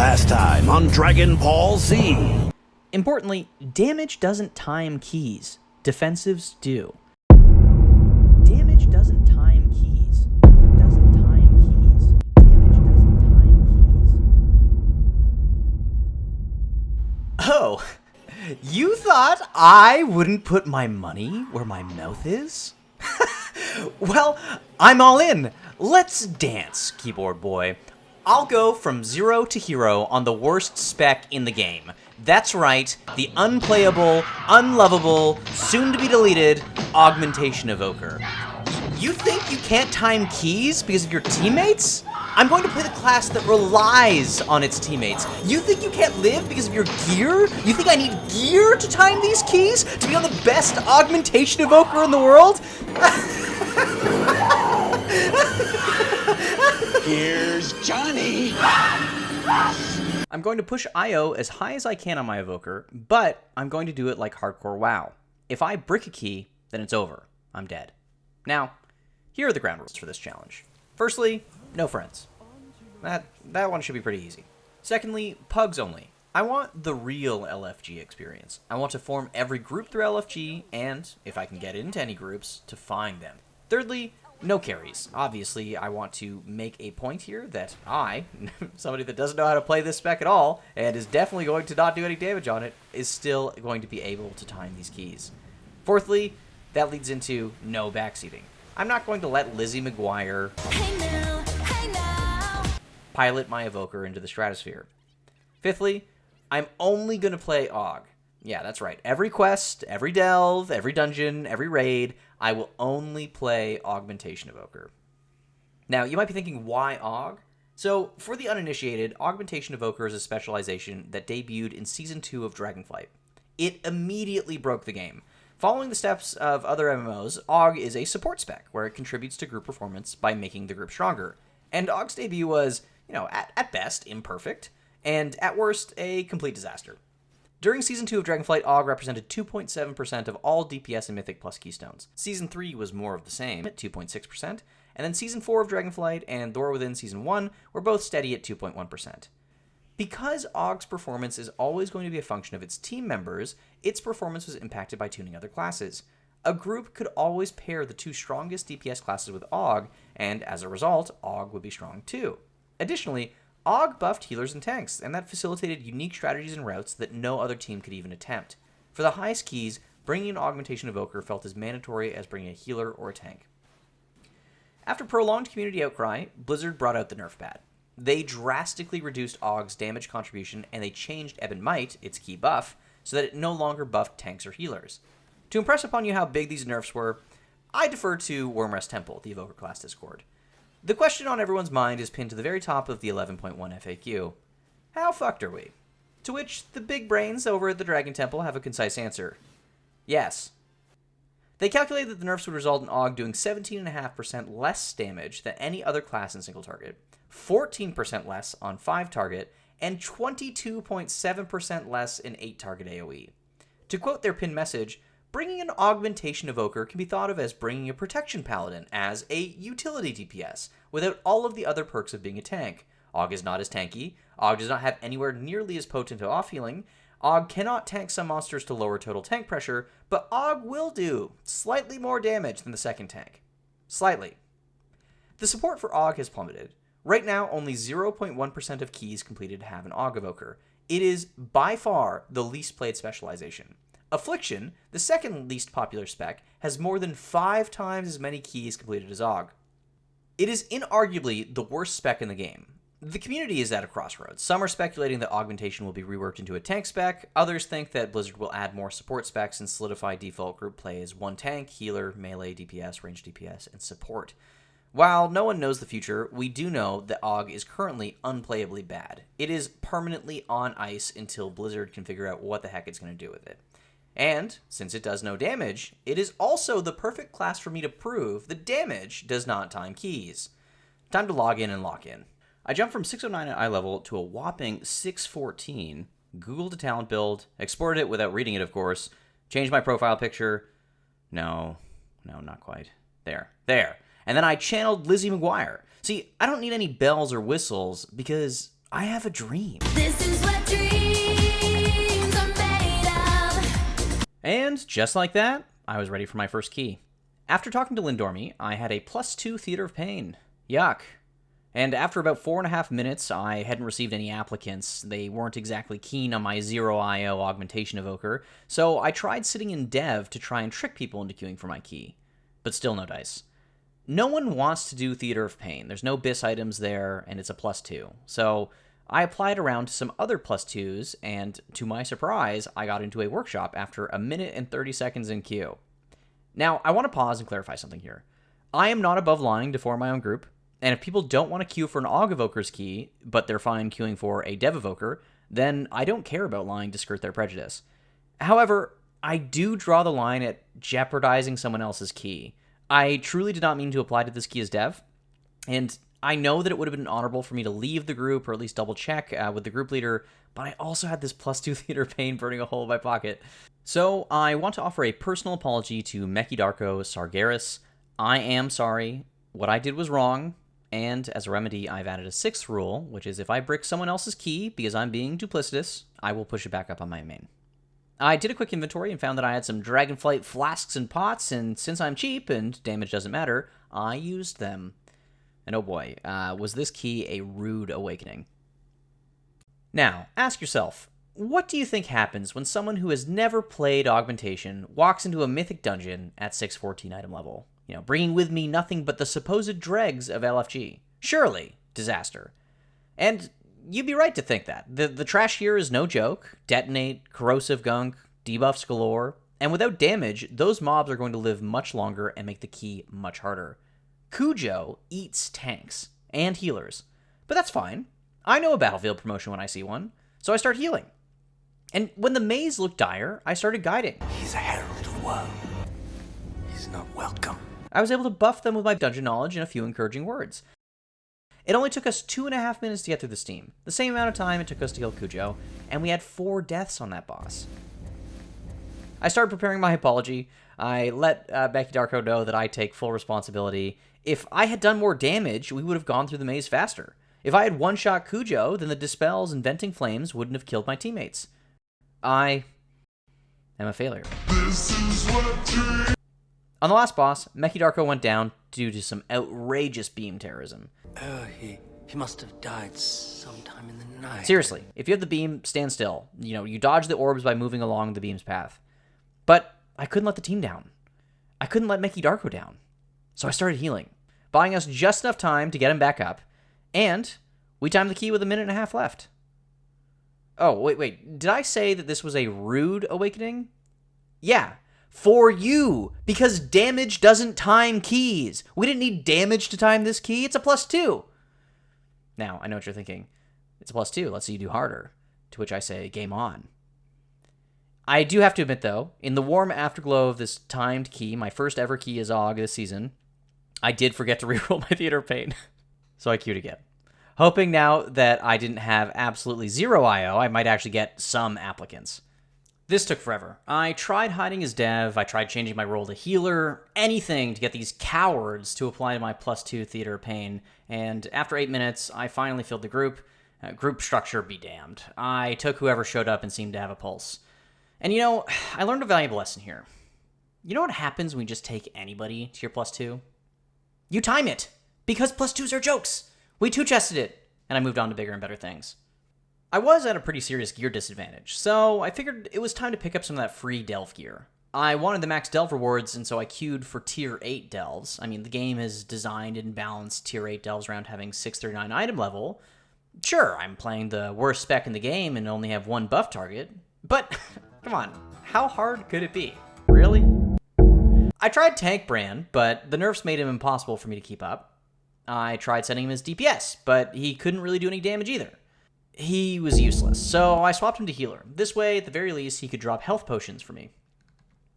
Last time on Dragon Ball Z. Importantly, damage doesn't time keys. Defensives do. Damage doesn't time keys. Doesn't time keys. Damage doesn't time keys. Oh, you thought I wouldn't put my money where my mouth is? Well, I'm all in. Let's dance, keyboard boy. I'll go from 0 to hero on the worst spec in the game. That's right, the unplayable, unlovable, soon-to-be-deleted Augmentation Evoker. You think you can't time keys because of your teammates? I'm going to play the class that relies on its teammates. You think you can't live because of your gear? You think I need gear to time these keys? To be on the best Augmentation Evoker in the world? Here's Johnny! I'm going to push IO as high as I can on my Evoker, but I'm going to do it like Hardcore WoW. If I brick a key, then it's over. I'm dead. Now, here are the ground rules for this challenge. Firstly, no friends. That one should be pretty easy. Secondly, PUGs only. I want the real LFG experience. I want to form every group through LFG, and, if I can get into any groups, to find them. Thirdly, no carries. Obviously, I want to make a point here that I, somebody that doesn't know how to play this spec at all, and is definitely going to not do any damage on it, is still going to be able to time these keys. Fourthly, that leads into no backseating. I'm not going to let Lizzie McGuire pilot my Evoker into the stratosphere. Fifthly, I'm only going to play Aug. Yeah, that's right. Every quest, every delve, every dungeon, every raid, I will only play Augmentation Evoker. Now, you might be thinking, why Aug? So, for the uninitiated, Augmentation Evoker is a specialization that debuted in Season 2 of Dragonflight. It immediately broke the game. Following the steps of other MMOs, Aug is a support spec, where it contributes to group performance by making the group stronger. And Aug's debut was, at best, imperfect, and at worst, a complete disaster. During Season 2 of Dragonflight, Aug represented 2.7% of all DPS and Mythic plus Keystones. Season 3 was more of the same, at 2.6%, and then Season 4 of Dragonflight and Thor Within Season 1 were both steady at 2.1%. Because Aug's performance is always going to be a function of its team members, its performance was impacted by tuning other classes. A group could always pair the two strongest DPS classes with Aug, and as a result, Aug would be strong too. Additionally, Aug buffed healers and tanks, and that facilitated unique strategies and routes that no other team could even attempt. For the highest keys, bringing an Augmentation Evoker felt as mandatory as bringing a healer or a tank. After prolonged community outcry, Blizzard brought out the nerf pad. They drastically reduced Aug's damage contribution, and they changed Ebb and Might, its key buff, so that it no longer buffed tanks or healers. To impress upon you how big these nerfs were, I defer to Wormrest Temple, the Evoker class Discord. The question on everyone's mind is pinned to the very top of the 11.1 FAQ. How fucked are we? To which the big brains over at the Dragon Temple have a concise answer. Yes. They calculate that the nerfs would result in Aug doing 17.5% less damage than any other class in single target, 14% less on 5 target, and 22.7% less in 8 target AoE. To quote their pinned message, bringing an Augmentation Evoker can be thought of as bringing a Protection Paladin as a utility DPS, without all of the other perks of being a tank. Aug is not as tanky, Aug does not have anywhere nearly as potent of off-healing, Aug cannot tank some monsters to lower total tank pressure, but Aug will do slightly more damage than the second tank. Slightly. The support for Aug has plummeted. Right now, only 0.1% of keys completed have an Aug Evoker. It is, by far, the least played specialization. Affliction, the second least popular spec, has more than 5 times as many keys completed as Aug. It is inarguably the worst spec in the game. The community is at a crossroads. Some are speculating that Augmentation will be reworked into a tank spec, others think that Blizzard will add more support specs and solidify default group play as one tank, healer, melee DPS, range DPS, and support. While no one knows the future, we do know that Aug is currently unplayably bad. It is permanently on ice until Blizzard can figure out what the heck it's going to do with it. And, since it does no damage, it is also the perfect class for me to prove that damage does not time keys. Time to log in and lock in. I jumped from 609 at eye level to a whopping 614, Googled a talent build, exported it without reading it of course, changed my profile picture. No, not quite. There. And then I channeled Lizzie McGuire. See, I don't need any bells or whistles because I have a dream. This is what dreams are made of. And just like that, I was ready for my first key. After talking to Lindormy, I had a +2 Theater of Pain. Yuck. And after about 4.5 minutes, I hadn't received any applicants. They weren't exactly keen on my 0 IO Augmentation Evoker, so I tried sitting in dev to try and trick people into queuing for my key. But still no dice. No one wants to do Theater of Pain. There's no BIS items there, and it's a +2. So I applied around to some other +2s, and to my surprise, I got into a workshop after 1 minute and 30 seconds in queue. Now, I want to pause and clarify something here. I am not above lying to form my own group, and if people don't want to queue for an Aug Evoker's key, but they're fine queuing for a Dev Evoker, then I don't care about lying to skirt their prejudice. However, I do draw the line at jeopardizing someone else's key. I truly did not mean to apply to this key as Dev, and I know that it would have been honorable for me to leave the group or at least double check with the group leader, but I also had this +2 Theater Pain burning a hole in my pocket. So I want to offer a personal apology to Mekidarko Sargeras. I am sorry. What I did was wrong. And as a remedy, I've added a 6th rule, which is if I brick someone else's key because I'm being duplicitous, I will push it back up on my main. I did a quick inventory and found that I had some Dragonflight flasks and pots, and since I'm cheap and damage doesn't matter, I used them. And oh boy, was this key a rude awakening. Now, ask yourself, what do you think happens when someone who has never played Augmentation walks into a mythic dungeon at 614 item level? You know, bringing with me nothing but the supposed dregs of LFG. Surely, disaster. And you'd be right to think that. The trash here is no joke. Detonate, corrosive gunk, debuffs galore. And without damage, those mobs are going to live much longer and make the key much harder. Cujo eats tanks and healers. But that's fine. I know a battlefield promotion when I see one, so I start healing. And when the maze looked dire, I started guiding. He's a herald of woe. He's not welcome. I was able to buff them with my dungeon knowledge and a few encouraging words. It only took us 2.5 minutes to get through this team, the same amount of time it took us to kill Cujo, and we had 4 deaths on that boss. I started preparing my apology. I let Becky Darko know that I take full responsibility. If I had done more damage, we would have gone through the maze faster. If I had one-shot Cujo, then the Dispels and Venting Flames wouldn't have killed my teammates. I am a failure. On the last boss, Mekidarko went down due to some outrageous beam terrorism. Oh, he must have died sometime in the night. Seriously, if you have the beam, stand still. You know, you dodge the orbs by moving along the beam's path. But I couldn't let the team down. I couldn't let Mekidarko down. So I started healing, buying us just enough time to get him back up, and we timed the key with 1.5 minutes left. Oh, wait, did I say that this was a rude awakening? Yeah. For you, because damage doesn't time keys. We didn't need damage to time this key. It's a +2. Now, I know what you're thinking. It's a +2. Let's see you do harder. To which I say, game on. I do have to admit, though, in the warm afterglow of this timed key, my first ever key is Aug this season, I did forget to reroll my Theater of Pain. So I queued again. Hoping now that I didn't have absolutely 0 IO, I might actually get some applicants. This took forever. I tried hiding as dev, I tried changing my role to healer, anything to get these cowards to apply to my +2 Theater of Pain, and after 8 minutes, I finally filled the group. Group structure be damned. I took whoever showed up and seemed to have a pulse. And you know, I learned a valuable lesson here. You know what happens when you just take anybody to your +2? You time it! Because +2s are jokes! We two-chested it, and I moved on to bigger and better things. I was at a pretty serious gear disadvantage, so I figured it was time to pick up some of that free delve gear. I wanted the max delve rewards, and so I queued for tier 8 delves. I mean, the game has designed and balanced tier 8 delves around having 639 item level. Sure, I'm playing the worst spec in the game and only have 1 buff target, but come on, how hard could it be? Really? I tried Tank Brand, but the nerfs made him impossible for me to keep up. I tried setting him as DPS, but he couldn't really do any damage either. He was useless, so I swapped him to healer. This way, at the very least, he could drop health potions for me.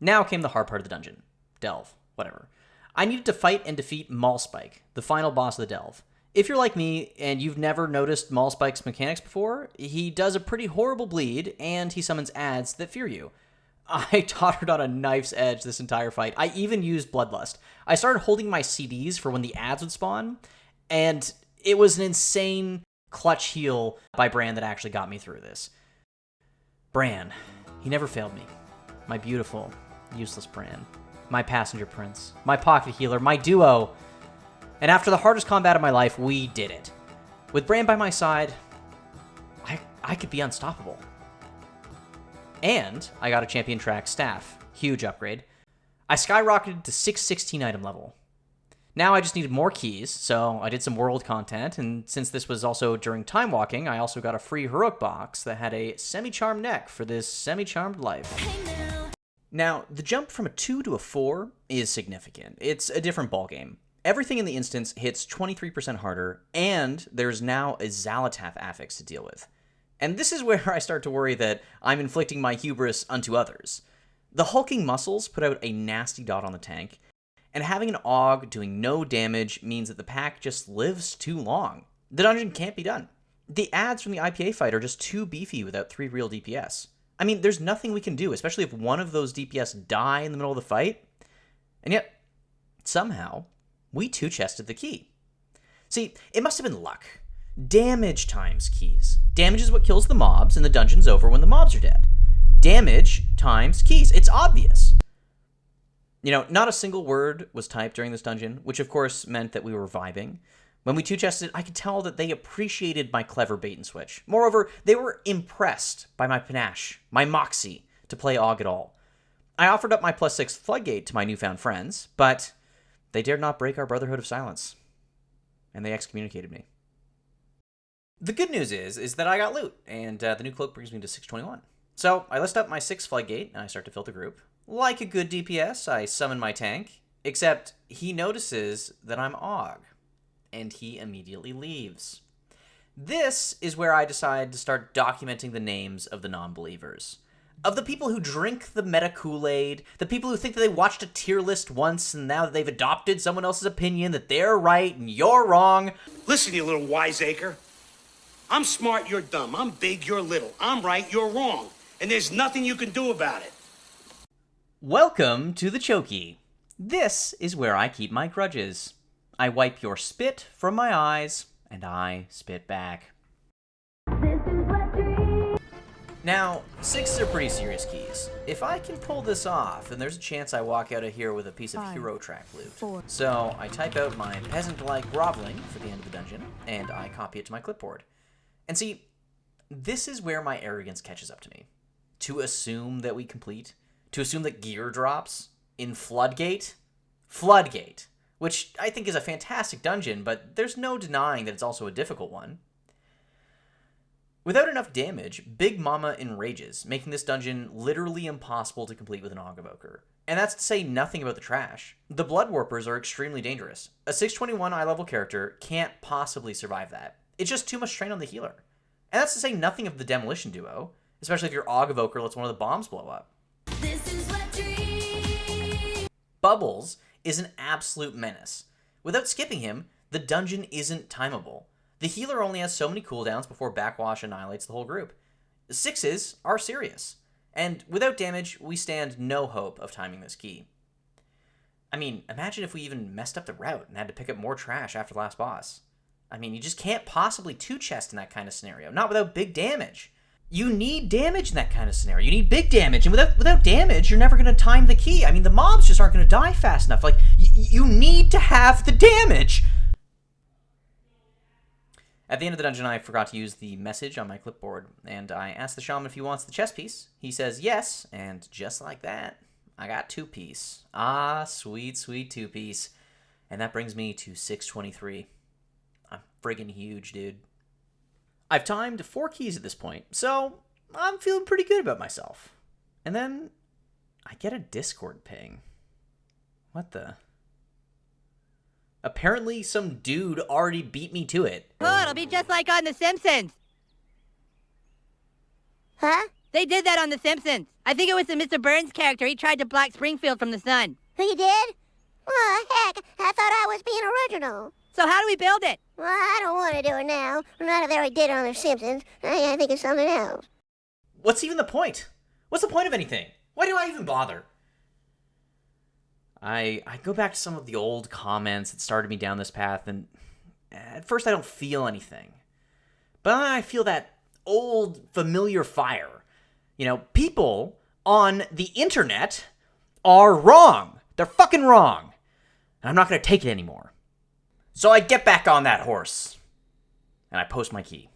Now came the hard part of the dungeon. Delve. Whatever. I needed to fight and defeat Maulspike, the final boss of the delve. If you're like me, and you've never noticed Maulspike's mechanics before, he does a pretty horrible bleed, and he summons ads that fear you. I tottered on a knife's edge this entire fight. I even used Bloodlust. I started holding my CDs for when the ads would spawn, and it was an insane clutch heal by Bran that actually got me through this. Bran, he never failed me. My beautiful, useless Bran. My passenger prince. My pocket healer. My duo. And after the hardest combat of my life, we did it. With Bran by my side, I could be unstoppable. And I got a champion track staff. Huge upgrade. I skyrocketed to 616 item level. Now I just needed more keys, so I did some world content, and since this was also during time walking, I also got a free heroic box that had a semi-charmed neck for this semi-charmed life. Now, the jump from a 2 to a 4 is significant. It's a different ballgame. Everything in the instance hits 23% harder, and there's now a Xalatath affix to deal with. And this is where I start to worry that I'm inflicting my hubris unto others. The hulking muscles put out a nasty dot on the tank, and having an Aug doing no damage means that the pack just lives too long. The dungeon can't be done. The ads from the IPA fight are just too beefy without 3 real DPS. I mean, there's nothing we can do, especially if one of those DPS die in the middle of the fight. And yet, somehow, we two-chested the key. See, it must have been luck. Damage times keys. Damage is what kills the mobs, and the dungeon's over when the mobs are dead. Damage times keys. It's obvious. You know, not a single word was typed during this dungeon, which of course meant that we were vibing. When we two-chested, I could tell that they appreciated my clever bait and switch. Moreover, they were impressed by my panache, my moxie, to play Aug at all. I offered up my +6 floodgate to my newfound friends, but they dared not break our brotherhood of silence. And they excommunicated me. The good news is that I got loot, and the new cloak brings me to 621. So I list up my 6 floodgate, and I start to fill the group. Like a good DPS, I summon my tank, except he notices that I'm Aug, and he immediately leaves. This is where I decide to start documenting the names of the non-believers. Of the people who drink the meta Kool-Aid, the people who think that they watched a tier list once and now that they've adopted someone else's opinion that they're right and you're wrong. Listen, you little wiseacre. I'm smart, you're dumb. I'm big, you're little. I'm right, you're wrong. And there's nothing you can do about it. Welcome to the Chokey. This is where I keep my grudges. I wipe your spit from my eyes, and I spit back. Now, 6s are pretty serious keys. If I can pull this off, then there's a chance I walk out of here with a piece of hero track loot. So I type out my peasant-like groveling for the end of the dungeon, and I copy it to my clipboard. And see, this is where my arrogance catches up to me. To assume that we complete, to assume that gear drops in Floodgate, which I think is a fantastic dungeon, but there's no denying that it's also a difficult one. Without enough damage, Big Mama enrages, making this dungeon literally impossible to complete with an Aug Evoker. And that's to say nothing about the trash. The Blood Warpers are extremely dangerous. A 621 eye-level character can't possibly survive that. It's just too much strain on the healer. And that's to say nothing of the Demolition duo, especially if your Aug Evoker lets one of the bombs blow up. This is what dreams. Bubbles is an absolute menace. Without skipping him, the dungeon isn't timeable. The healer only has so many cooldowns before Backwash annihilates the whole group. 6s are serious, and without damage, we stand no hope of timing this key. I mean, imagine if we even messed up the route and had to pick up more trash after the last boss. I mean, you just can't possibly two-chest in that kind of scenario, not without big damage. You need damage in that kind of scenario. You need big damage, and without damage, you're never going to time the key. I mean, the mobs just aren't going to die fast enough. Like, you need to have the damage. At the end of the dungeon, I forgot to use the message on my clipboard, and I asked the shaman if he wants the chest piece. He says yes, and just like that, I got 2-piece. Ah, sweet, sweet 2-piece. And that brings me to 623. I'm friggin' huge, dude. I've timed 4 keys at this point, so I'm feeling pretty good about myself. And then I get a Discord ping. What the? Apparently some dude already beat me to it. Oh, it'll be just like on The Simpsons. Huh? They did that on The Simpsons. I think it was the Mr. Burns character. He tried to block Springfield from the sun. Who you did? Oh, heck, I thought I was being original. So how do we build it? Well, I don't want to do it now. Not if they already did it on The Simpsons. I think it's something else. What's even the point? What's the point of anything? Why do I even bother? I go back to some of the old comments that started me down this path, and at first I don't feel anything. but I feel that old familiar fire. You know, people on the internet are wrong. They're fucking wrong. And I'm not going to take it anymore. So I get back on that horse, and I post my key.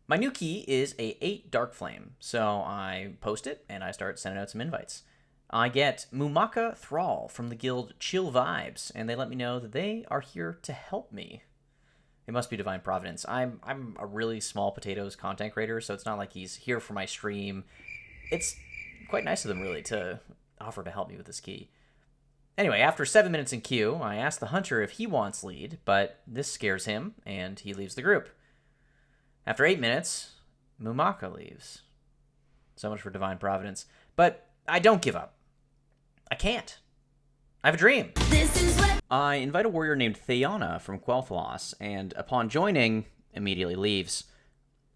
My new key is a 8 Dark Flame, so I post it, and I start sending out some invites. I get Mumaka Thrall from the guild Chill Vibes, and they let me know that they are here to help me. It must be divine providence. I'm a really small potatoes content creator, so it's not like he's here for my stream. It's quite nice of them, really, to offer to help me with this key. Anyway, after 7 minutes in queue, I ask the hunter if he wants lead, but this scares him, and he leaves the group. After 8 minutes, Mumaka leaves. So much for divine providence. But I don't give up. I can't. I have a dream. This is what I invite a warrior named Thayana from Quel'Thalas, and upon joining, immediately leaves.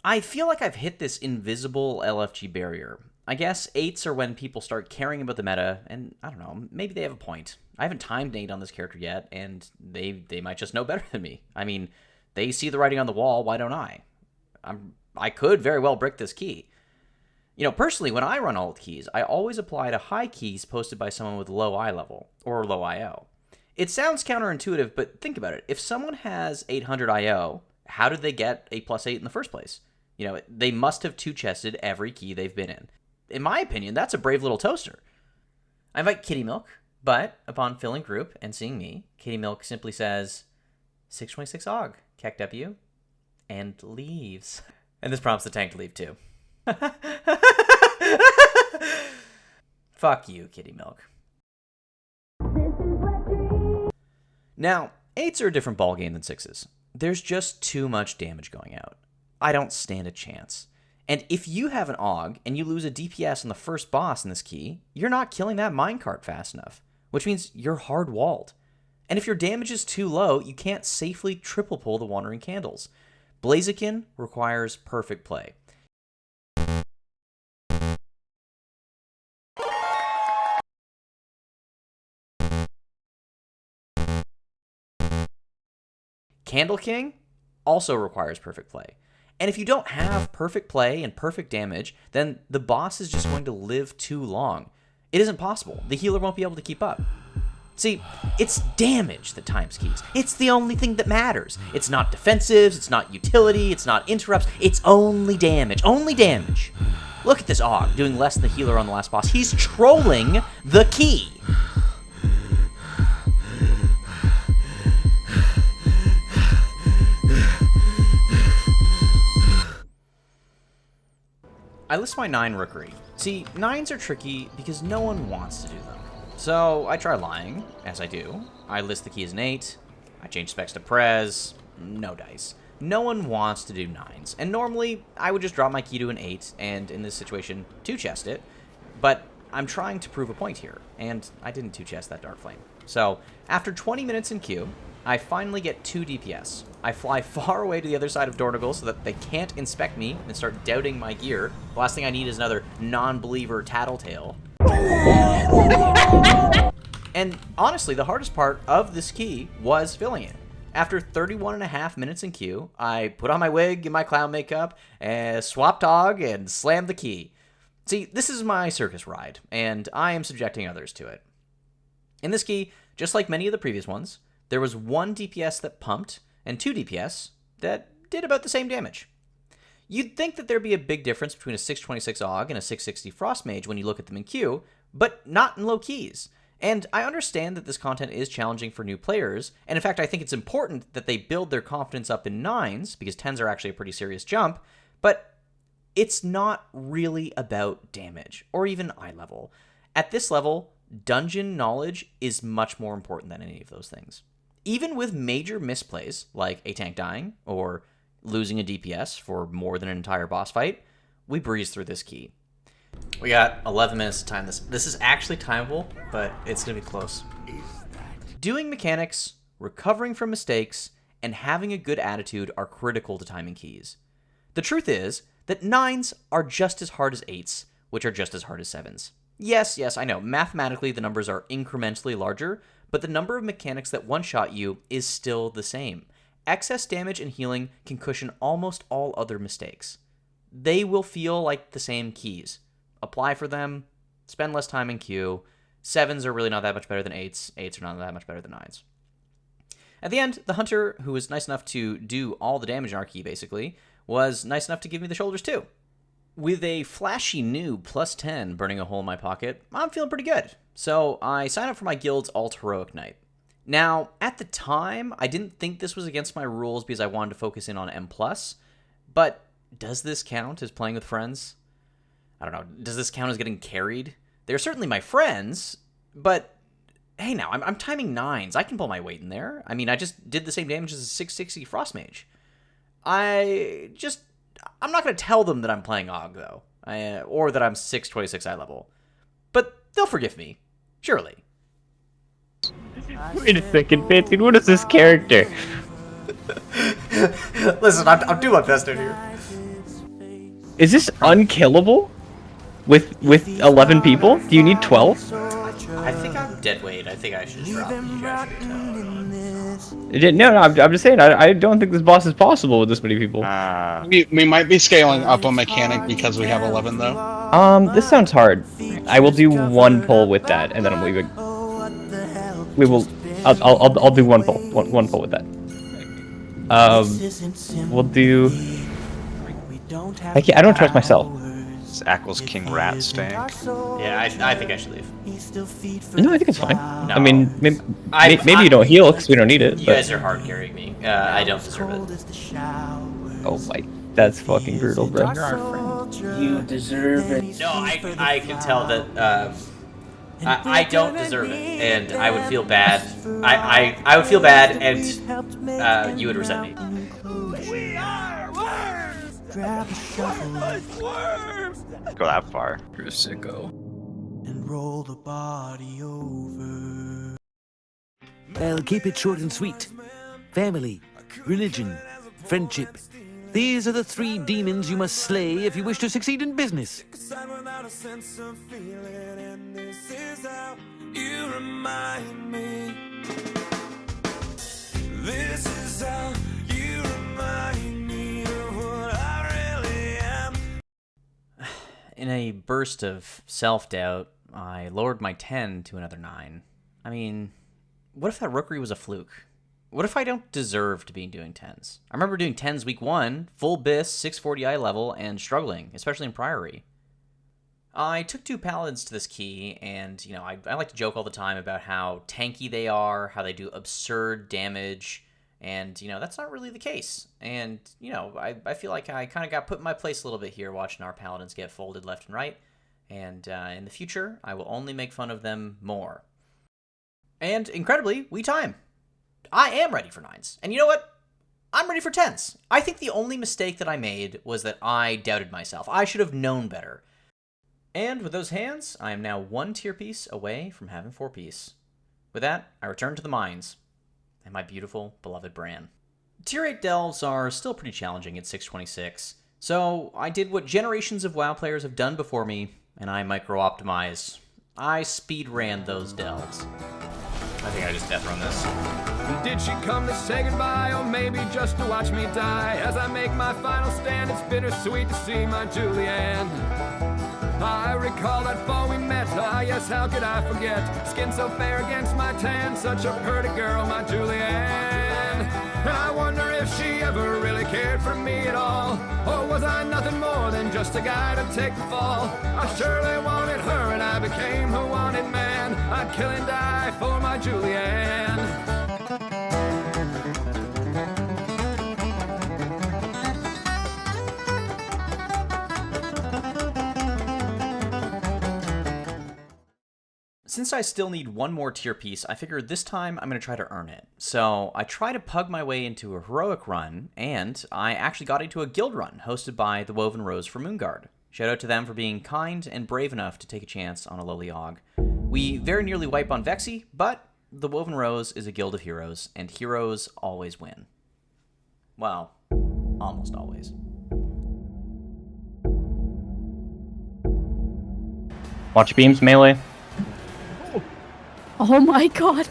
I feel like I've hit this invisible LFG barrier. I guess 8s are when people start caring about the meta, and I don't know, maybe they have a point. I haven't timed 8 on this character yet, and they might just know better than me. I mean, they see the writing on the wall, why don't I? I could very well brick this key. You know, personally, when I run alt keys, I always apply to high keys posted by someone with low eye level, or low IO. It sounds counterintuitive, but think about it. If someone has 800 IO, how did they get a +8 in the first place? You know, they must have two-chested every key they've been in. In my opinion, that's a brave little toaster. I invite Kitty Milk, but upon filling group and seeing me, Kitty Milk simply says, 626 Aug, Keck W, and leaves. And this prompts the tank to leave too. Fuck you, Kitty Milk. Now, 8s are a different ballgame than 6s. There's just too much damage going out. I don't stand a chance. And if you have an Aug and you lose a DPS on the first boss in this key, you're not killing that minecart fast enough, which means you're hard-walled. And if your damage is too low, you can't safely triple pull the Wandering Candles. Blaziken requires perfect play. Candle King also requires perfect play. And if you don't have perfect play and perfect damage, then the boss is just going to live too long. It isn't possible. The healer won't be able to keep up. See, it's damage that times keys. It's the only thing that matters. It's not defensives, it's not utility, it's not interrupts, it's only damage. Only damage. Look at this Aug doing less than the healer on the last boss. He's trolling the key. I list my 9 Rookery. See, 9s are tricky because no one wants to do them. So I try lying, as I do. I list the key as an 8. I change specs to Prez. No dice. No one wants to do 9s. And normally, I would just drop my key to an 8, and in this situation, 2-chest it. But I'm trying to prove a point here, and I didn't 2-chest that Dark Flame. So, after 20 minutes in queue, I finally get 2 DPS. I fly far away to the other side of Dornigal so that they can't inspect me and start doubting my gear. The last thing I need is another non-believer tattletale. And honestly, the hardest part of this key was filling it. After 31.5 minutes in queue, I put on my wig and my clown makeup, and swapped Aug, and slammed the key. See, this is my circus ride, and I am subjecting others to it. In this key, just like many of the previous ones, there was 1 DPS that pumped, and 2 DPS that did about the same damage. You'd think that there'd be a big difference between a 626 Aug and a 660 Frost Mage when you look at them in queue, but not in low keys. And I understand that this content is challenging for new players, and in fact I think it's important that they build their confidence up in 9s, because 10s are actually a pretty serious jump, but it's not really about damage, or even eye level. At this level, dungeon knowledge is much more important than any of those things. Even with major misplays, like a tank dying, or losing a DPS for more than an entire boss fight, we breeze through this key. We got 11 minutes to time this. This is actually timeable, but it's going to be close. Doing mechanics, recovering from mistakes, and having a good attitude are critical to timing keys. The truth is that 9s are just as hard as 8s, which are just as hard as 7s. Yes, I know, mathematically the numbers are incrementally larger, but the number of mechanics that one-shot you is still the same. excess damage and healing can cushion almost all other mistakes. They will feel like the same keys. Apply for them, spend less time in queue. 7s are really not that much better than 8s. 8s are not that much better than 9s. At the end, the hunter, who was nice enough to do all the damage in our key, basically, was nice enough to give me the shoulders, too. With a flashy new +10 burning a hole in my pocket, I'm feeling pretty good. So I signed up for my guild's alt-heroic night. Now, at the time, I didn't think this was against my rules because I wanted to focus in on M+, but does this count as playing with friends? I don't know. Does this count as getting carried? They're certainly my friends, but hey now, I'm timing 9s. I can pull my weight in there. I mean, I just did the same damage as a 660 Frost Mage. I'm not going to tell them that I'm playing Aug, though, or that I'm 626 eye level. But they'll forgive me, surely. Wait a second, Fancy, what is this character? Listen, I'm doing my best out here. Is this unkillable? With 11 people? Do you need 12? I think I'm dead weight. I think I should just drop you guys. No, I'm just saying, I don't think this boss is possible with this many people. We might be scaling up a mechanic because we have 11 though. This sounds hard. I will do one pull with that, and then I'm leaving. I'll do one pull. One pull with that. We'll do... I don't trust myself. Is Ackles King Rat staying? Yeah, I think I should leave. No, I think it's fine. No. I mean, maybe you don't heal because we don't need it. You but... guys are hard carrying me. I don't deserve it. Oh my, that's fucking brutal, bro. You deserve it. No, I can tell that I don't deserve it, and I would feel bad. I would feel bad, and you would resent me. We are worms! Worms! Go that far. You're a sicko. And roll the body over. I'll keep it short and sweet. Family, religion, friendship. These are the 3 demons you must slay if you wish to succeed in business. You remind me. This is how you remind me of what I really am. In a burst of self-doubt, I lowered my 10 to another 9. I mean, what if that Rookery was a fluke? What if I don't deserve to be doing 10s? I remember doing 10s week 1, full BIS, 640 eye level, and struggling, especially in Priory. I took 2 Paladins to this key, and, you know, I like to joke all the time about how tanky they are, how they do absurd damage, and, you know, that's not really the case. And, you know, I feel like I kind of got put in my place a little bit here watching our Paladins get folded left and right, and in the future, I will only make fun of them more. And, incredibly, we time. I am ready for 9s. And you know what? I'm ready for 10s. I think the only mistake that I made was that I doubted myself. I should have known better. And with those hands, I am now 1 tier piece away from having 4 piece. With that, I return to the mines and my beautiful, beloved Bran. Tier 8 delves are still pretty challenging at 626, so I did what generations of WoW players have done before me, and I micro-optimized. I speed ran those delves. I think I just death run this. Did she come to say goodbye, or maybe just to watch me die? As I make my final stand, it's bittersweet to see my Julianne. I recall that fall we met, yes, how could I forget? Skin so fair against my tan, such a pretty girl, my Julianne. And I wonder if she ever really cared for me at all, or was I nothing more than just a guy to take the fall? I surely wanted her and I became her wanted man. I'd kill and die for my Julianne. Since I still need 1 more tier piece, I figured this time I'm going to try to earn it. So I try to pug my way into a heroic run, and I actually got into a guild run hosted by the Woven Rose from Moonguard. Shout out to them for being kind and brave enough to take a chance on a lowly Aug. We very nearly wipe on Vexy, but the Woven Rose is a guild of heroes, and heroes always win. Well, almost always. Watch beams melee. Oh my god.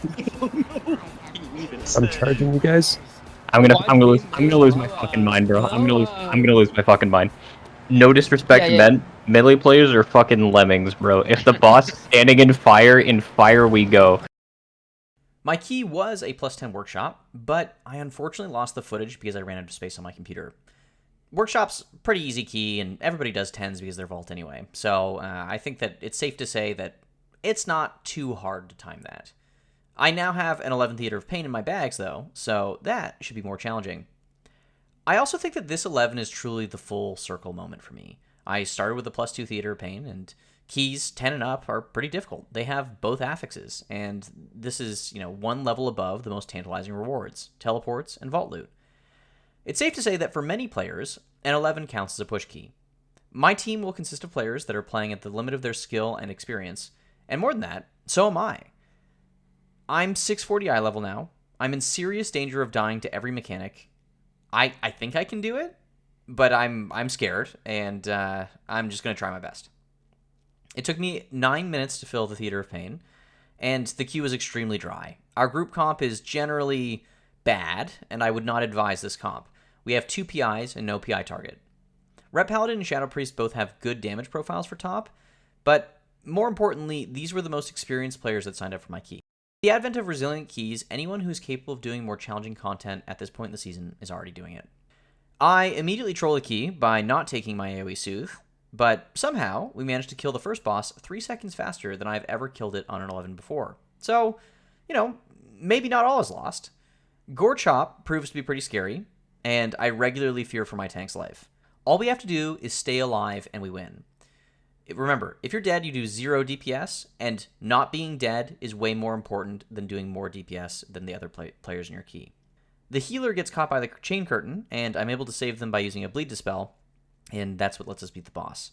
I'm charging you guys. I'm gonna lose my fucking mind, bro. I'm gonna lose my fucking mind. No disrespect, melee players are fucking lemmings, bro. If the boss is standing in fire we go. My key was a +10 workshop, but I unfortunately lost the footage because I ran out of space on my computer. Workshop's pretty easy key, and everybody does 10s because they're vault anyway. So I think that it's safe to say that it's not too hard to time that. I now have an 11 Theater of Pain in my bags, though, so that should be more challenging. I also think that this 11 is truly the full circle moment for me. I started with a +2 Theater of Pain, and keys 10 and up are pretty difficult. They have both affixes, and this is, one level above the most tantalizing rewards, teleports and vault loot. It's safe to say that for many players, an 11 counts as a push key. My team will consist of players that are playing at the limit of their skill and experience, and more than that, so am I. I'm 640 eye level now. I'm in serious danger of dying to every mechanic. I think I can do it, but I'm scared, and I'm just going to try my best. It took me 9 minutes to fill the Theater of Pain, and the queue is extremely dry. Our group comp is generally bad, and I would not advise this comp. We have 2 PIs and no PI target. Ret Paladin and Shadow Priest both have good damage profiles for top, but more importantly, these were the most experienced players that signed up for my key. The advent of resilient keys, anyone who's capable of doing more challenging content at this point in the season is already doing it. I immediately troll the key by not taking my AoE Soothe, but somehow we managed to kill the first boss 3 seconds faster than I've ever killed it on an 11 before. So, maybe not all is lost. Gore Chop proves to be pretty scary, and I regularly fear for my tank's life. All we have to do is stay alive and we win. Remember, if you're dead, you do 0 DPS, and not being dead is way more important than doing more DPS than the other players in your key. The healer gets caught by the chain curtain, and I'm able to save them by using a bleed dispel, and that's what lets us beat the boss.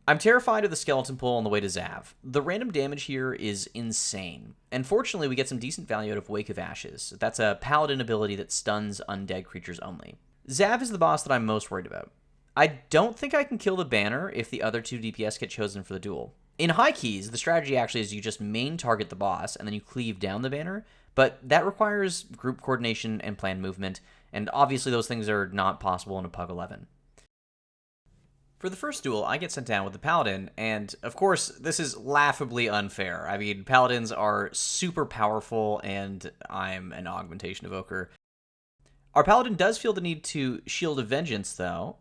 I'm terrified of the skeleton pull on the way to Zav. The random damage here is insane, and fortunately we get some decent value out of Wake of Ashes. That's a paladin ability that stuns undead creatures only. Zav is the boss that I'm most worried about. I don't think I can kill the banner if the other 2 DPS get chosen for the duel. In high keys, the strategy actually is you just main target the boss and then you cleave down the banner, but that requires group coordination and planned movement, and obviously those things are not possible in a PUG 11. For the first duel, I get sent down with the Paladin, and of course, this is laughably unfair. I mean, Paladins are super powerful, and I'm an Augmentation Evoker. Our Paladin does feel the need to Shield of Vengeance, though,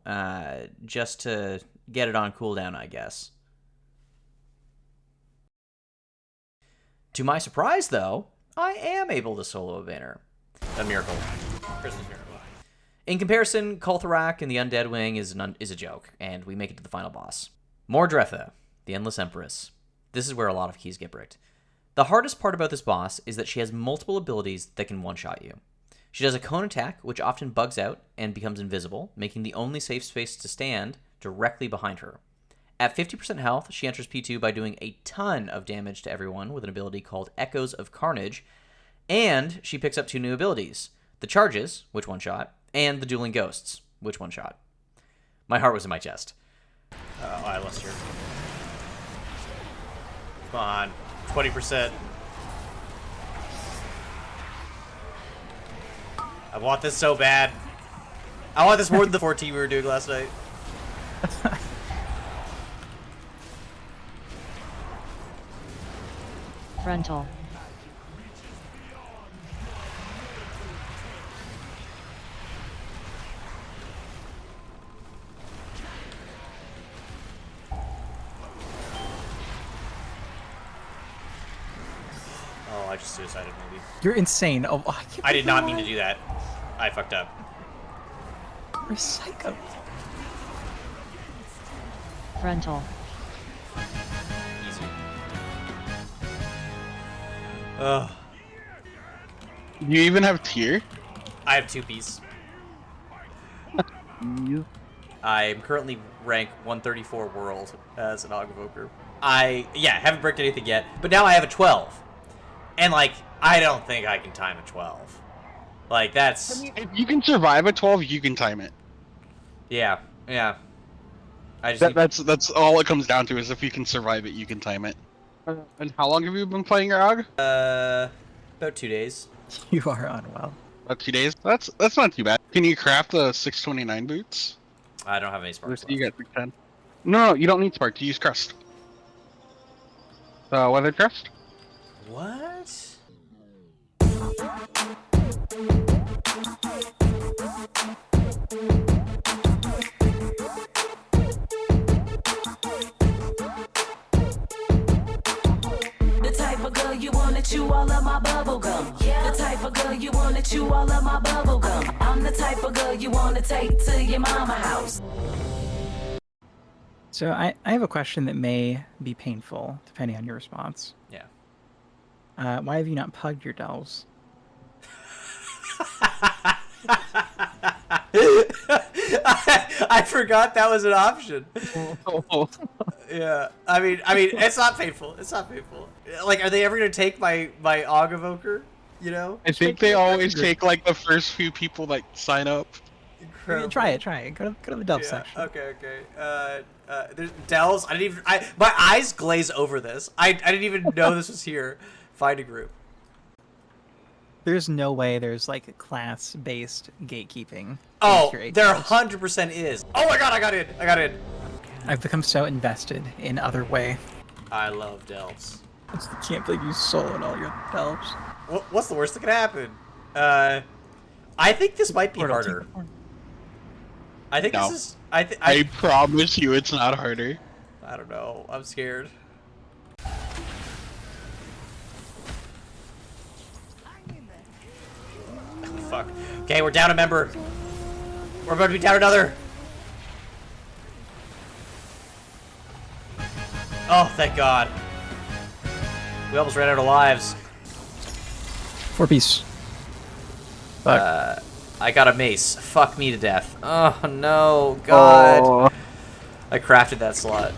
just to get it on cooldown, I guess. To my surprise, though, I am able to solo a banner. A miracle. Christmas miracle. In comparison, Kultharak and the Undead Wing is a joke, and we make it to the final boss. Mordretha, the Endless Empress. This is where a lot of keys get bricked. The hardest part about this boss is that she has multiple abilities that can one-shot you. She does a cone attack, which often bugs out and becomes invisible, making the only safe space to stand directly behind her. At 50% health, she enters P2 by doing a ton of damage to everyone with an ability called Echoes of Carnage, and she picks up 2 new abilities, the Charges, which one-shot, and the Dueling Ghosts, which one-shot. My heart was in my chest. I lost her. Come on, 20%. I want this so bad. I want this more than the 14 we were doing last night. Frontal. Oh, I just suicided maybe. You're insane. Oh, I did not mean to do that. I fucked up. You're a psycho. Frontal. Easy. Ugh. Do you even have tier? I have 2 piece. I'm currently rank 134 world as an Aug Evoker. Haven't bricked anything yet, but now I have a 12. And, I don't think I can time a 12. That's... I mean, if you can survive a 12, you can time it. Yeah. I just that's all it comes down to, is if you can survive it, you can time it. And how long have you been playing your Aug? About 2 days. You are unwell. About 2 days. That's not too bad. Can you craft the 629 boots? I don't have any sparks left. You got 610. No, you don't need sparks. You use crust. Weather crust. What? The type of girl you wanna chew all of my bubble gum. The type of girl you wanna chew all of my bubble gum. I'm the type of girl you wanna take to your mama house. So I have a question that may be painful, depending on your response. Yeah. Why have you not pugged your delves? I forgot that was an option. Yeah, I mean, it's not painful. It's not painful. Like, are they ever gonna take my Aug Evoker? You know? I think they always take like the first few people that sign up. Incredible. Try it. Go to the delve section. Okay. There's delves. My eyes glaze over this. I didn't even know this was here. Find a group. There's no way there's like a class-based gatekeeping. Oh, there 100% is. Oh my god, I got in. I've become so invested in other way. I love delves. I can't believe you stolen all your delves. What's the worst that could happen? I think this might be harder. I think this is. I promise you, it's not harder. I don't know. I'm scared. Fuck. Okay, we're down a member. We're about to be down another. Oh, thank God. We almost ran out of lives. 4-piece. Fuck. I got a mace. Fuck me to death. Oh, no. God. Oh. I crafted that slot.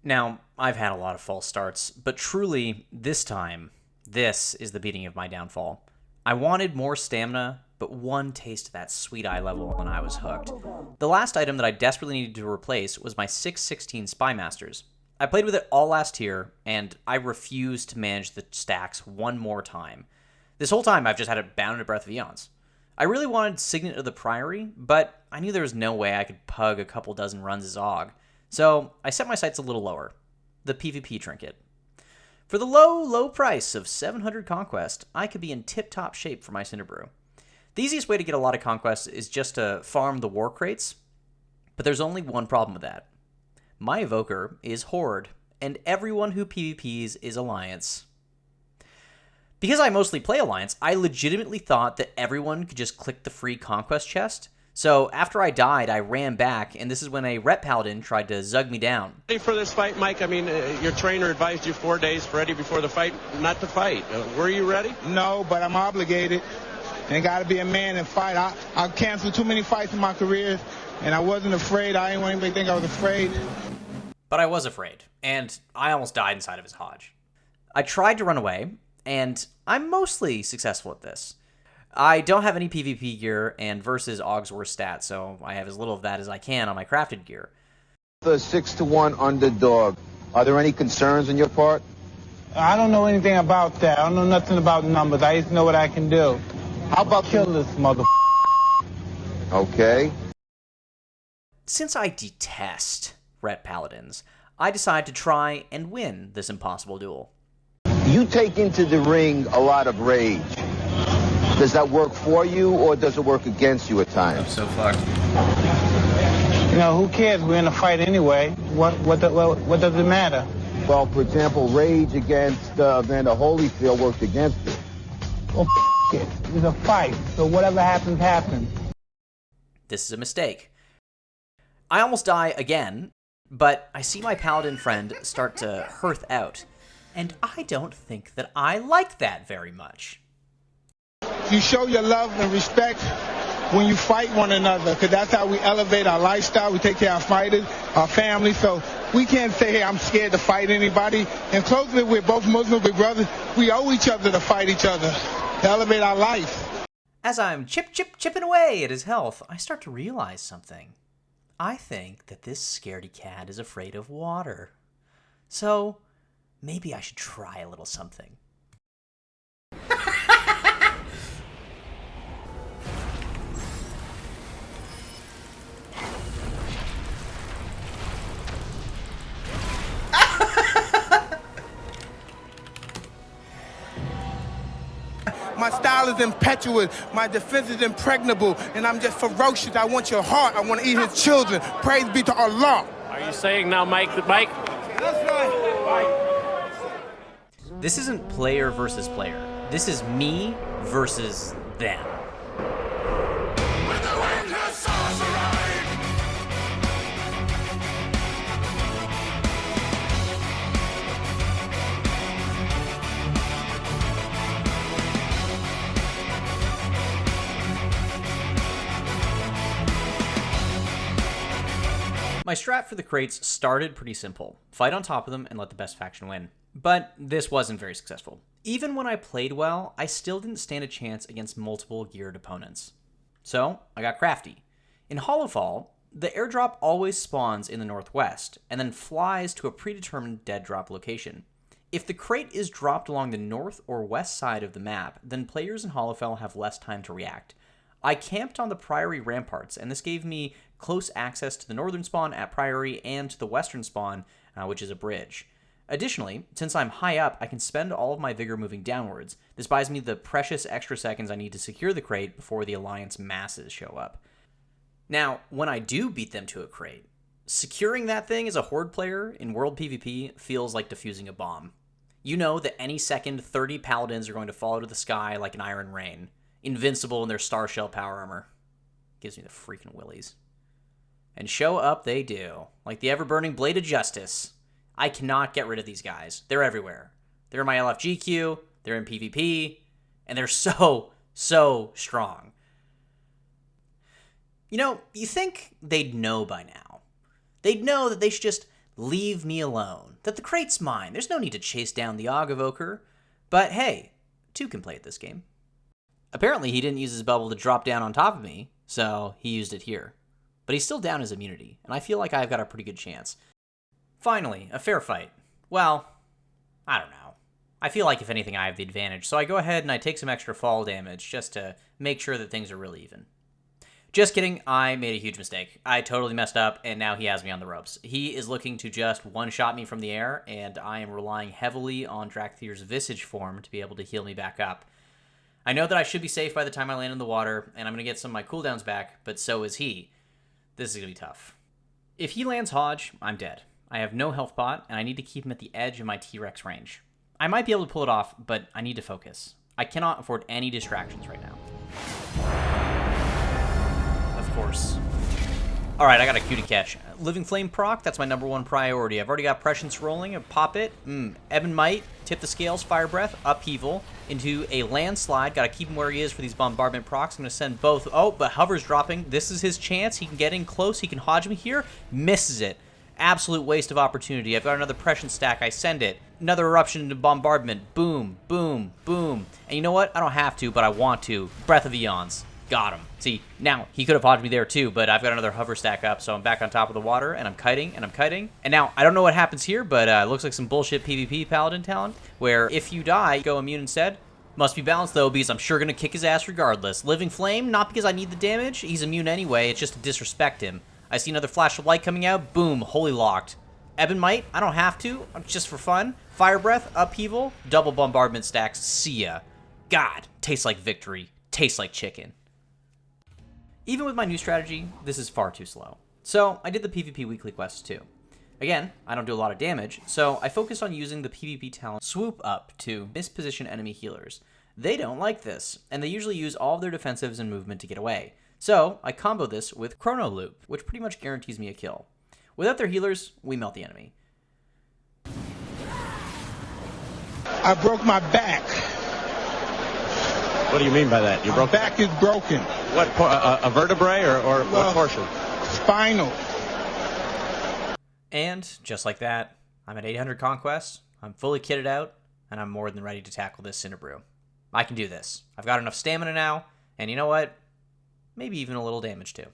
Now, I've had a lot of false starts, but truly, this time, this is the beating of my downfall. I wanted more stamina, but one taste of that sweet eye level and I was hooked. The last item that I desperately needed to replace was my 616 Spy Masters. I played with it all last year, and I refused to manage the stacks one more time. This whole time, I've just had it bound to Breath of Eons. I really wanted Signet of the Priory, but I knew there was no way I could pug a couple dozen runs as Aug, so I set my sights a little lower. The PvP trinket. For the low price of 700 Conquest, I could be in tip-top shape for my Cinderbrew. The easiest way to get a lot of Conquest is just to farm the war crates, but there's only one problem with that. My Evoker is Horde, and everyone who PvPs is Alliance. Because I mostly play Alliance, I legitimately thought that everyone could just click the free Conquest chest. So after I died, I ran back, and this is when a Ret Paladin tried to zug me down. Ready for this fight, Mike? I mean, your trainer advised you 4 days ready before the fight not to fight. Were you ready? No, but I'm obligated. And got to be a man and fight. I canceled too many fights in my career, and I wasn't afraid. I didn't want anybody to think I was afraid. But I was afraid, and I almost died inside of his Hodge. I tried to run away, and I'm mostly successful at this. I don't have any PvP gear, and versus Aug's worst stat, so I have as little of that as I can on my crafted gear. The 6-1 underdog. Are there any concerns on your part? I don't know anything about that. I don't know nothing about numbers. I just know what I can do. How about kill this mother? Okay. Since I detest Ret Paladins, I decide to try and win this impossible duel. You take into the ring a lot of rage. Does that work for you, or does it work against you at times? I'm so fucked. You know, who cares? We're in a fight anyway. What does it matter? Well, for example, rage against Vander Holyfield worked against you. Well, it. It's a fight, so whatever happens, happens. This is a mistake. I almost die again, but I see my paladin friend start to hearth out, and I don't think that I like that very much. You show your love and respect when you fight one another, because that's how we elevate our lifestyle. We take care of our fighters, our family, so we can't say, hey, I'm scared to fight anybody. And closely, we're both Muslim, big brothers. We owe each other to fight each other, to elevate our life. As I'm chipping away at his health, I start to realize something. I think that this scaredy cat is afraid of water. So, maybe I should try a little something. style is impetuous. My defense is impregnable. And I'm just ferocious. I want your heart. I want to eat his children. Praise be to Allah. Are you saying now, Mike? That's right. This isn't player versus player. This is me versus them. My strat for the crates started pretty simple. Fight on top of them and let the best faction win. But this wasn't very successful. Even when I played well, I still didn't stand a chance against multiple geared opponents. So, I got crafty. In Hollowfall, the airdrop always spawns in the northwest, and then flies to a predetermined dead drop location. If the crate is dropped along the north or west side of the map, then players in Hollowfell have less time to react. I camped on the Priory ramparts, and this gave me close access to the northern spawn at Priory and to the western spawn, which is a bridge. Additionally, since I'm high up, I can spend all of my vigor moving downwards. This buys me the precious extra seconds I need to secure the crate before the Alliance masses show up. Now, when I do beat them to a crate, securing that thing as a Horde player in World PvP feels like defusing a bomb. You know that any second 30 Paladins are going to fall out of the sky like an iron rain, invincible in their Star Shell power armor. Gives me the freaking willies. And show up they do, like the ever-burning Blade of Justice. I cannot get rid of these guys. They're everywhere. They're in my LFG queue, they're in PvP, and they're so strong. You know, you think they'd know by now. They'd know that they should just leave me alone, that the crate's mine. There's no need to chase down the Aug Evoker. But hey, 2 can play at this game. Apparently he didn't use his bubble to drop down on top of me, so he used it here. But he's still down his immunity, and I feel like I've got a pretty good chance. Finally, a fair fight. Well, I don't know. I feel like if anything I have the advantage, so I go ahead and I take some extra fall damage just to make sure that things are really even. Just kidding, I made a huge mistake. I totally messed up, and now he has me on the ropes. He is looking to just one-shot me from the air, and I am relying heavily on Drakthir's Visage form to be able to heal me back up. I know that I should be safe by the time I land in the water, and I'm going to get some of my cooldowns back, but so is he. This is going to be tough. If he lands Hodge, I'm dead. I have no health pot, and I need to keep him at the edge of my T-Rex range. I might be able to pull it off, but I need to focus. I cannot afford any distractions right now. Of course. Alright, I got a cue to catch. Living Flame proc, that's my #1 priority. I've already got Prescience rolling, and pop it. Ebb and Might, tip the scales, Fire Breath, Upheaval, into a Landslide. Gotta keep him where he is for these bombardment procs. I'm gonna send both. Oh, but Hover's dropping. This is his chance. He can get in close. He can Hodge me here. Misses it. Absolute waste of opportunity. I've got another Prescience stack. I send it. Another Eruption into Bombardment. Boom, boom, boom. And you know what? I don't have to, but I want to. Breath of Eons. Got him. See, now, he could have hodged me there too, but I've got another hover stack up, so I'm back on top of the water, and I'm kiting, and I'm kiting. And now, I don't know what happens here, but it looks like some bullshit PvP Paladin talent, where if you die, go immune instead. Must be balanced, though, because I'm sure going to kick his ass regardless. Living Flame, not because I need the damage. He's immune anyway. It's just to disrespect him. I see another flash of light coming out. Boom. Holy locked. Ebb and Might, I don't have to. Just for fun. Fire Breath, Upheaval, double bombardment stacks. See ya. God, tastes like victory. Tastes like chicken. Even with my new strategy, this is far too slow. So, I did the PvP weekly quests too. Again, I don't do a lot of damage, so I focused on using the PvP talent Swoop Up to misposition enemy healers. They don't like this, and they usually use all of their defensives and movement to get away. So, I combo this with Chrono Loop, which pretty much guarantees me a kill. Without their healers, we melt the enemy. I broke my back. What do you mean by that? My back is broken. What, a vertebrae or what portion? Spinal. And, just like that, I'm at 800 Conquest, I'm fully kitted out, and I'm more than ready to tackle this Cinderbrew. I can do this. I've got enough stamina now, and you know what? Maybe even a little damage too.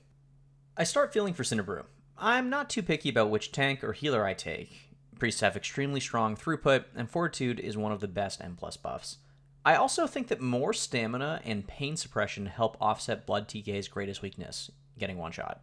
I start feeling for Cinderbrew. I'm not too picky about which tank or healer I take. Priests have extremely strong throughput, and Fortitude is one of the best M+ buffs. I also think that more stamina and pain suppression help offset Blood TK's greatest weakness, getting one shot.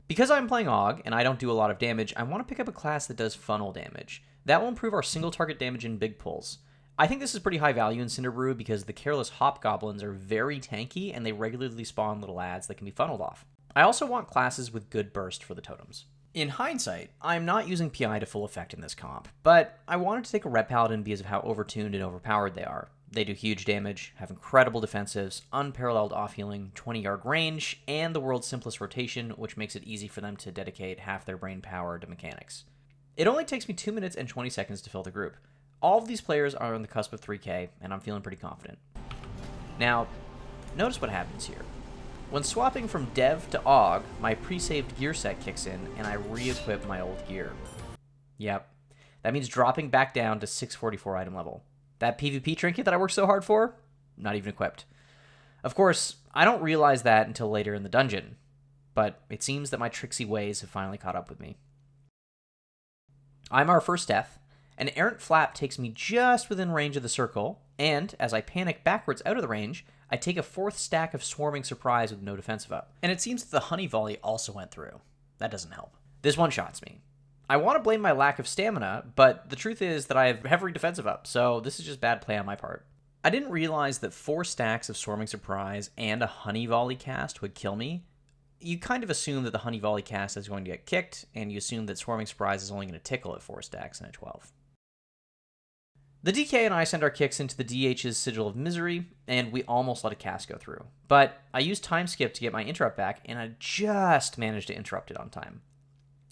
Because I'm playing Aug, and I don't do a lot of damage, I want to pick up a class that does funnel damage. That will improve our single target damage in big pulls. I think this is pretty high value in Cinderbrew because the careless hobgoblins are very tanky and they regularly spawn little ads that can be funneled off. I also want classes with good burst for the totems. In hindsight, I'm not using PI to full effect in this comp, but I wanted to take a Ret Paladin because of how overtuned and overpowered they are. They do huge damage, have incredible defensives, unparalleled off-healing, 20-yard range, and the world's simplest rotation, which makes it easy for them to dedicate half their brain power to mechanics. It only takes me 2 minutes and 20 seconds to fill the group. All of these players are on the cusp of 3k, and I'm feeling pretty confident. Now, notice what happens here. When swapping from Dev to Aug, my pre-saved gear set kicks in, and I re-equip my old gear. Yep, that means dropping back down to 644 item level. That PvP trinket that I worked so hard for? Not even equipped. Of course, I don't realize that until later in the dungeon, but it seems that my tricksy ways have finally caught up with me. I'm our first death. An errant flap takes me just within range of the circle, and as I panic backwards out of the range, I take a 4th stack of Swarming Surprise with no defensive up. And it seems that the Honey Volley also went through. That doesn't help. This one-shots me. I want to blame my lack of stamina, but the truth is that I have every defensive up, so this is just bad play on my part. I didn't realize that 4 stacks of Swarming Surprise and a Honey Volley cast would kill me. You kind of assume that the Honey Volley cast is going to get kicked, and you assume that Swarming Surprise is only going to tickle at 4 stacks and at 12. The DK and I send our kicks into the DH's Sigil of Misery, and we almost let a cast go through. But I used time skip to get my interrupt back, and I just managed to interrupt it on time.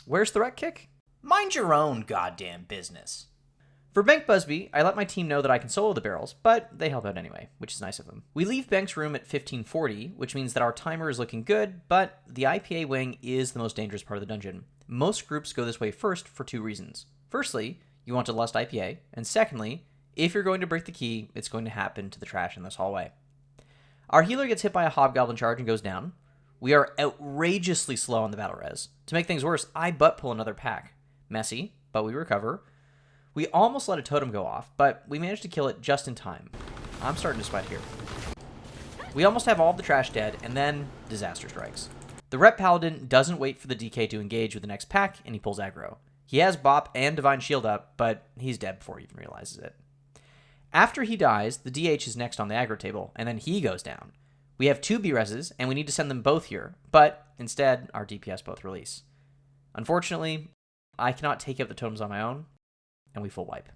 Where's the Ret kick? Mind your own goddamn business. For Bank Busby, I let my team know that I can solo the barrels, but they help out anyway, which is nice of them. We leave Bank's room at 1540, which means that our timer is looking good, but the IPA wing is the most dangerous part of the dungeon. Most groups go this way first for 2 reasons. Firstly, you want to lust IPA, and secondly, if you're going to break the key, it's going to happen to the trash in this hallway. Our healer gets hit by a hobgoblin charge and goes down. We are outrageously slow on the battle res. To make things worse, I butt pull another pack. Messy, but we recover. We almost let a totem go off, but we managed to kill it just in time. I'm starting to sweat here. We almost have all of the trash dead, and then disaster strikes. The Ret Paladin doesn't wait for the DK to engage with the next pack, and he pulls aggro. He has Bop and Divine Shield up, but he's dead before he even realizes it. After he dies, the DH is next on the aggro table, and then he goes down. We have 2 B-reses, and we need to send them both here, but instead, our DPS both release. Unfortunately, I cannot take out the totems on my own, and we full wipe.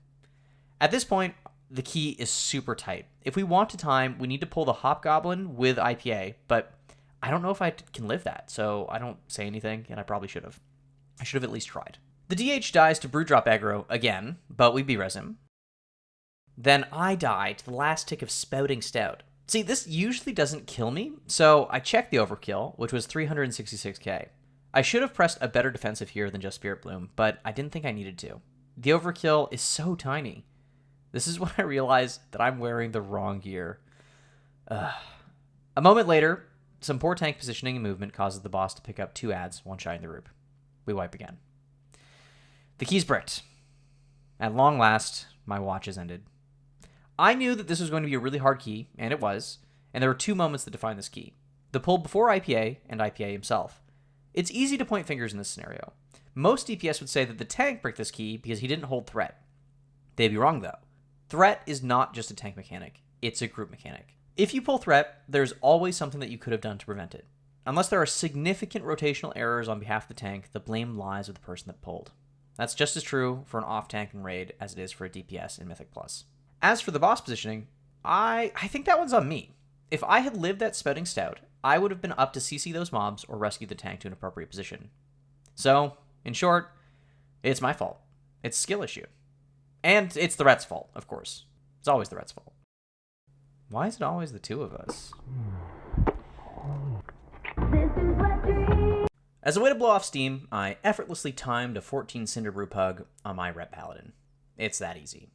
At this point, the key is super tight. If we want to time, we need to pull the Hobgoblin with IPA, but I don't know if I can live that, so I don't say anything, and I probably should have. I should have at least tried. The DH dies to Brew Drop aggro again, but we B-res him. Then I die to the last tick of Spouting Stout. See, this usually doesn't kill me, so I checked the overkill, which was 366k. I should have pressed a better defensive here than just Spirit Bloom, but I didn't think I needed to. The overkill is so tiny. This is when I realized that I'm wearing the wrong gear. A moment later, some poor tank positioning and movement causes the boss to pick up 2 ads, one shy in the group. We wipe again. The key's bricked. At long last, my watch has ended. I knew that this was going to be a really hard key, and it was, and there were 2 moments that define this key. The pull before IPA and IPA himself. It's easy to point fingers in this scenario. Most DPS would say that the tank bricked this key because he didn't hold Threat. They'd be wrong, though. Threat is not just a tank mechanic. It's a group mechanic. If you pull Threat, there's always something that you could have done to prevent it. Unless there are significant rotational errors on behalf of the tank, the blame lies with the person that pulled. That's just as true for an off-tank in Raid as it is for a DPS in Mythic+. As for the boss positioning, I think that one's on me. If I had lived that Spouting Stout, I would have been up to CC those mobs or rescue the tank to an appropriate position. So, in short, it's my fault. It's a skill issue. And it's the Ret's fault, of course. It's always the Ret's fault. Why is it always the 2 of us? As a way to blow off steam, I effortlessly timed a 14 Cinderbrew PuG on my Ret Paladin. It's that easy.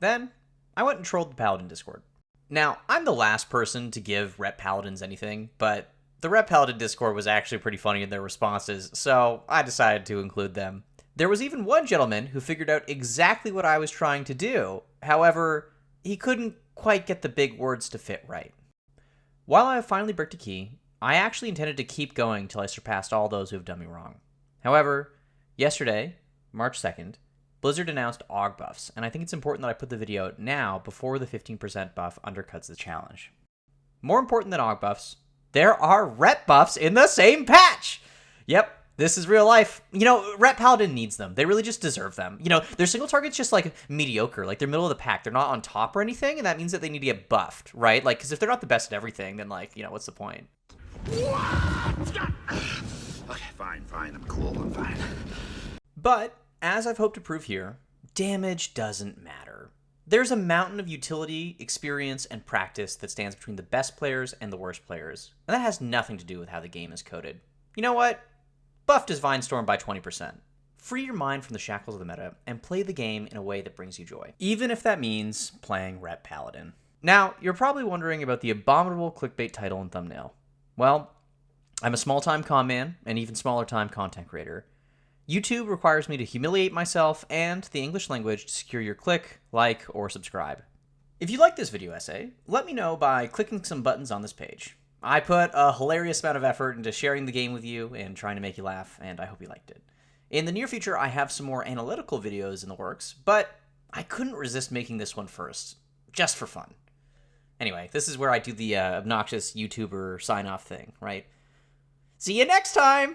Then, I went and trolled the Paladin Discord. Now, I'm the last person to give Ret Paladins anything, but the Ret Paladin Discord was actually pretty funny in their responses, so I decided to include them. There was even one gentleman who figured out exactly what I was trying to do. However, he couldn't quite get the big words to fit right. While I have finally bricked a key, I actually intended to keep going till I surpassed all those who have done me wrong. However, yesterday, March 2nd, Blizzard announced Aug buffs, and I think it's important that I put the video out now before the 15% buff undercuts the challenge. More important than Aug buffs, there are Ret buffs in the same patch! Yep, this is real life. You know, Ret Paladin needs them. They really just deserve them. You know, their single target's just, like, mediocre. Like, they're middle of the pack. They're not on top or anything, and that means that they need to get buffed, right? Like, because if they're not the best at everything, then, like, you know, what's the point? Okay, fine. I'm cool. I'm fine. But, as I've hoped to prove here, damage doesn't matter. There's a mountain of utility, experience, and practice that stands between the best players and the worst players, and that has nothing to do with how the game is coded. You know what? Buff Divine Storm by 20%. Free your mind from the shackles of the meta and play the game in a way that brings you joy, even if that means playing Ret Paladin. Now, you're probably wondering about the abominable clickbait title and thumbnail. Well, I'm a small-time con man, and even smaller-time content creator. YouTube requires me to humiliate myself and the English language to secure your click, like, or subscribe. If you like this video essay, let me know by clicking some buttons on this page. I put a hilarious amount of effort into sharing the game with you and trying to make you laugh, and I hope you liked it. In the near future, I have some more analytical videos in the works, but I couldn't resist making this one first, just for fun. Anyway, this is where I do the obnoxious YouTuber sign-off thing, right? See you next time!